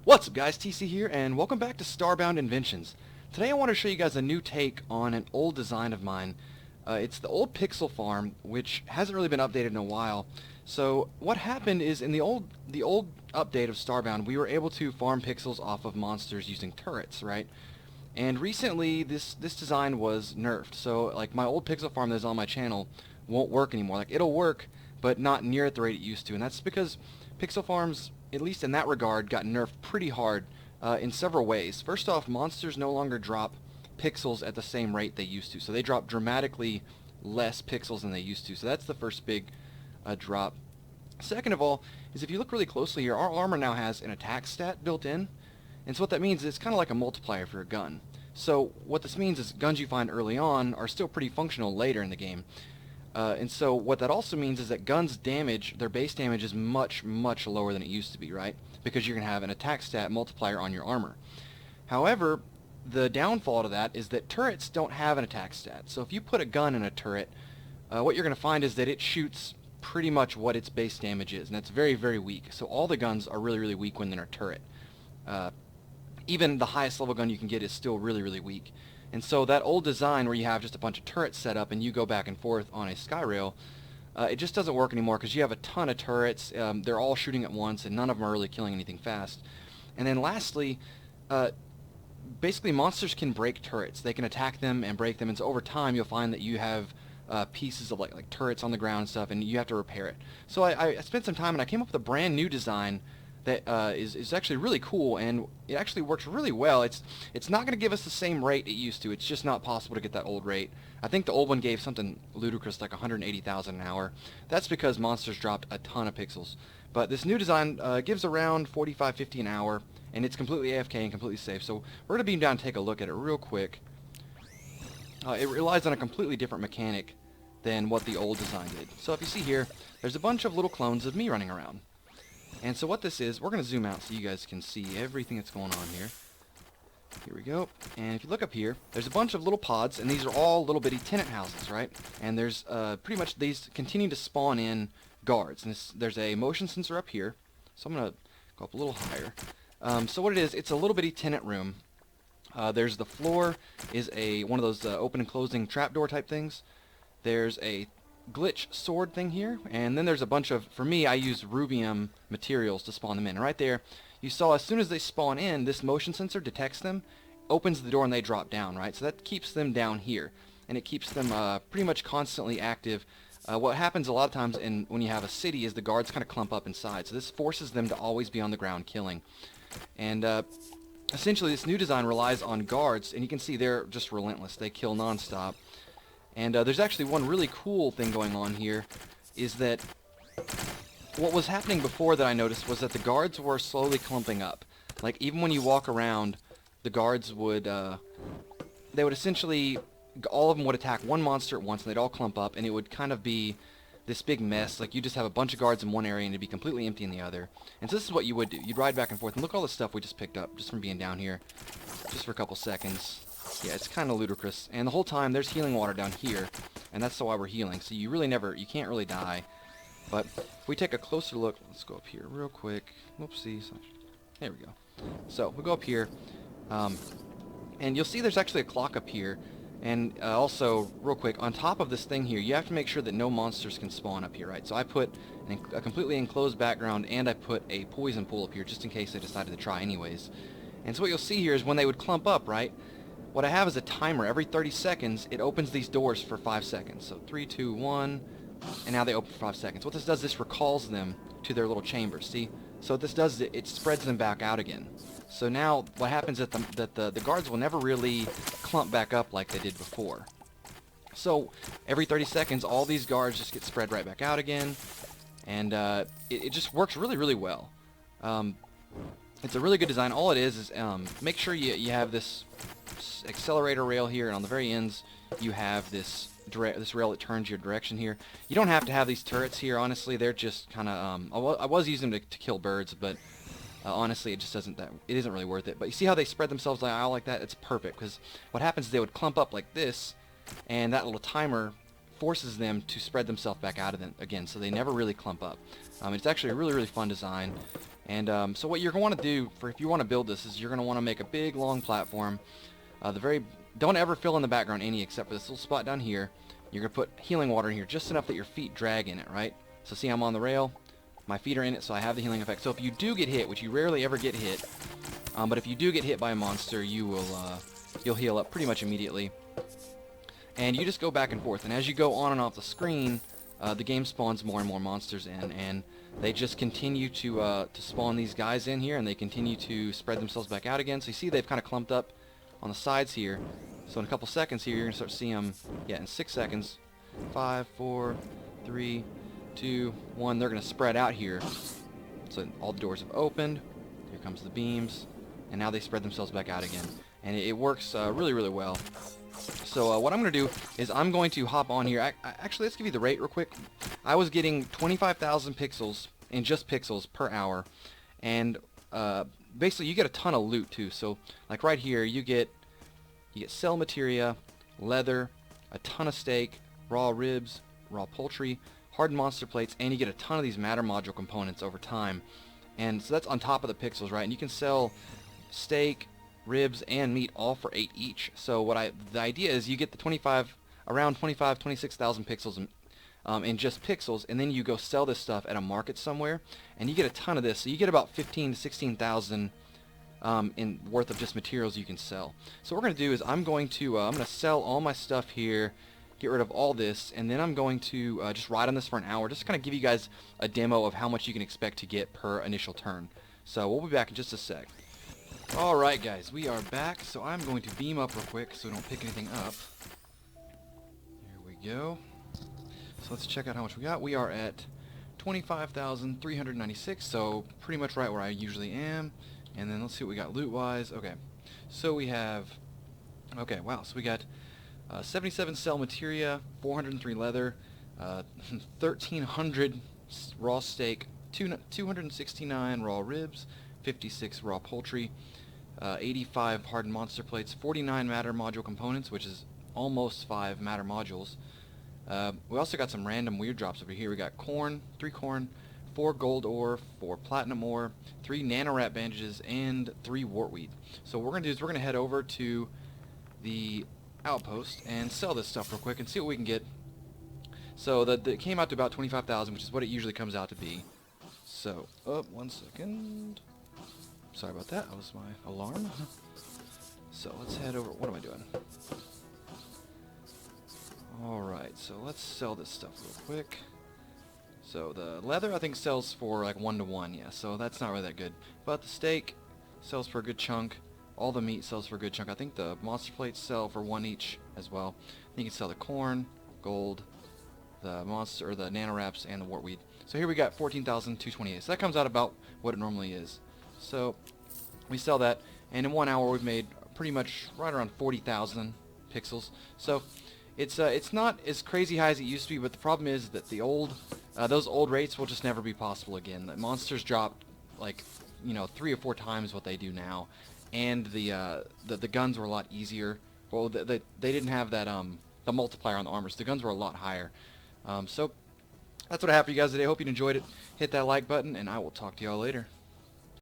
What's up guys, TC here, and welcome back to Starbound Inventions. Today I want to show you guys a new take on an old design of mine. It's the old pixel farm, which hasn't really been updated in a while. So what happened is in the old update of Starbound, we were able to farm pixels off of monsters using turrets, right? And recently this design was nerfed. So like my old pixel farm that's on my channel won't work anymore. Like it'll work, but not near at the rate it used to, and that's because pixel farms, at least in that regard, got nerfed pretty hard in several ways. First off, monsters no longer drop pixels at the same rate they used to. So they drop dramatically less pixels than they used to. So that's the first big drop. Second of all, is if you look really closely here, our armor now has an attack stat built in. And so what that means is it's kind of like a multiplier for a gun. So what this means is guns you find early on are still pretty functional later in the game. And so what that also means is that guns' damage, their base damage is much, much lower than it used to be, right? Because you're going to have an attack stat multiplier on your armor. However, the downfall to that is that turrets don't have an attack stat. So if you put a gun in a turret, what you're going to find is that it shoots pretty much what its base damage is, and that's very, very weak. So all the guns are really, really weak when they're in a turret. Even the highest level gun you can get is still really, really weak. And so that old design where you have just a bunch of turrets set up and you go back and forth on a sky rail, it just doesn't work anymore because you have a ton of turrets. They're all shooting at once and none of them are really killing anything fast. And then lastly, basically monsters can break turrets. They can attack them and break them, and so over time you'll find that you have pieces of like turrets on the ground and stuff, and you have to repair it. So I spent some time and I came up with a brand new design that is actually really cool, and it actually works really well. It's not going to give us the same rate it used to. It's just not possible to get that old rate. I think the old one gave something ludicrous like 180,000 an hour. That's because monsters dropped a ton of pixels. But this new design gives around 45, 50 an hour, and it's completely AFK and completely safe. So we're going to beam down and take a look at it real quick. It relies on a completely different mechanic than what the old design did. So if you see here, there's a bunch of little clones of me running around. And so what this is, we're going to zoom out so you guys can see everything that's going on here. Here we go. And if you look up here, there's a bunch of little pods, and these are all little bitty tenant houses, right? And there's pretty much these continue to spawn in guards. And there's a motion sensor up here, so I'm going to go up a little higher. So what it is, it's a little bitty tenant room. There's the floor is one of those open and closing trapdoor type things. There's a glitch sword thing here, and then there's a bunch of, for me, I use rubium materials to spawn them in. And right there, you saw as soon as they spawn in, this motion sensor detects them, opens the door, and they drop down, right? So that keeps them down here, and it keeps them pretty much constantly active. What happens a lot of times when you have a city is the guards kind of clump up inside, so this forces them to always be on the ground killing. And essentially this new design relies on guards, and you can see they're just relentless. They kill non-stop. And there's actually one really cool thing going on here, is that what was happening before that I noticed was that the guards were slowly clumping up. Like even when you walk around, the guards would, they would essentially, all of them would attack one monster at once, and they'd all clump up, and it would kind of be this big mess. Like you just have a bunch of guards in one area and it'd be completely empty in the other. And so this is what you would do. You'd ride back and forth, and look at all the stuff we just picked up just from being down here, just for a couple seconds. Yeah, it's kind of ludicrous. And the whole time there's healing water down here, and that's why we're healing. So you can't really die. But if we take a closer look, let's go up here real quick. Whoopsie. There we go. So we'll go up here, and you'll see there's actually a clock up here. And also, real quick, on top of this thing here, you have to make sure that no monsters can spawn up here, right? So I put a completely enclosed background, and I put a poison pool up here just in case they decided to try anyways. And so what you'll see here is when they would clump up, right? What I have is a timer. Every 30 seconds, it opens these doors for 5 seconds. So 3, 2, 1, and now they open for 5 seconds. What this does, this recalls them to their little chambers, see? So what this does is it spreads them back out again. So now what happens is that the guards will never really clump back up like they did before. So every 30 seconds, all these guards just get spread right back out again, and it just works really, really well. It's a really good design. All it is make sure you have this accelerator rail here, and on the very ends you have this rail that turns your direction here. You don't have to have these turrets here, honestly. They're just kind of I was using them to kill birds, but honestly it just isn't really worth it. But you see how they spread themselves out like that? It's perfect, because what happens is they would clump up like this, and that little timer forces them to spread themselves back out again, so they never really clump up. It's actually a really, really fun design. And so what you're going to want to do for if you want to build this is you're going to want to make a big long platform. Don't ever fill in the background any except for this little spot down here. You're going to put healing water in here just enough that your feet drag in it, right? So see, I'm on the rail. My feet are in it, so I have the healing effect. So if you do get hit, which you rarely ever get hit, but if you do get hit by a monster, you'll heal up pretty much immediately. And you just go back and forth. And as you go on and off the screen, the game spawns more and more monsters in, and they just continue to spawn these guys in here, and they continue to spread themselves back out again. So you see they've kind of clumped up on the sides here. So in a couple seconds here, you're going to start seeing them, yeah, in 6 seconds. 5, 4, 3, 2, 1. They're going to spread out here. So all the doors have opened. Here comes the beams. And now they spread themselves back out again. And it works really, really well. So what I'm going to do is I'm going to hop on here. Actually, let's give you the rate real quick. I was getting 25,000 pixels, in just pixels, per hour. And basically you get a ton of loot too. So like right here, you get cell materia, leather, a ton of steak, raw ribs, raw poultry, hardened monster plates, and you get a ton of these matter module components over time. And so that's on top of the pixels, right? And you can sell steak, ribs, and meat all for 8 each. So the idea is you get the around 26,000 pixels in just pixels, and then you go sell this stuff at a market somewhere, and you get a ton of this. So you get about 15 to 16,000 in worth of just materials you can sell. So what we're going to do is I'm going to sell all my stuff here, get rid of all this, and then I'm going to just ride on this for an hour, just kind of give you guys a demo of how much you can expect to get per initial turn. So we'll be back in just a sec. Alright guys, we are back, so I'm going to beam up real quick so we don't pick anything up. Here we go. So let's check out how much we got. We are at 25,396, so pretty much right where I usually am. And then let's see what we got loot-wise. Okay, so we have... Okay, wow, so we got 77 cell materia, 403 leather, 1,300 raw steak, 269 raw ribs, 56 raw poultry, 85 hardened monster plates, 49 matter module components, which is almost 5 matter modules. We also got some random weird drops over here. We got corn, 3 corn, 4 gold ore, 4 platinum ore, 3 nanorat bandages, and 3 wartweed. So what we're going to do is we're going to head over to the outpost and sell this stuff real quick and see what we can get. So it came out to about 25,000, which is what it usually comes out to be. So, one second. Sorry about that. That was my alarm. So let's head over. What am I doing? Alright, so let's sell this stuff real quick. So the leather I think sells for like 1 to 1, yeah, so that's not really that good. But the steak sells for a good chunk. All the meat sells for a good chunk. I think the monster plates sell for 1 each as well. Then you can sell the corn, gold, the monster or the nano wraps, and the wartweed. So here we got 14,228. So that comes out about what it normally is. So we sell that, and in 1 hour we've made pretty much right around 40,000 pixels. So it's not as crazy high as it used to be, but the problem is that those old rates will just never be possible again. The monsters dropped like 3 or 4 times what they do now, and the guns were a lot easier. Well, they didn't have that the multiplier on the armor, so the guns were a lot higher. So that's what I have for you guys today. Hope you enjoyed it. Hit that like button, and I will talk to y'all later.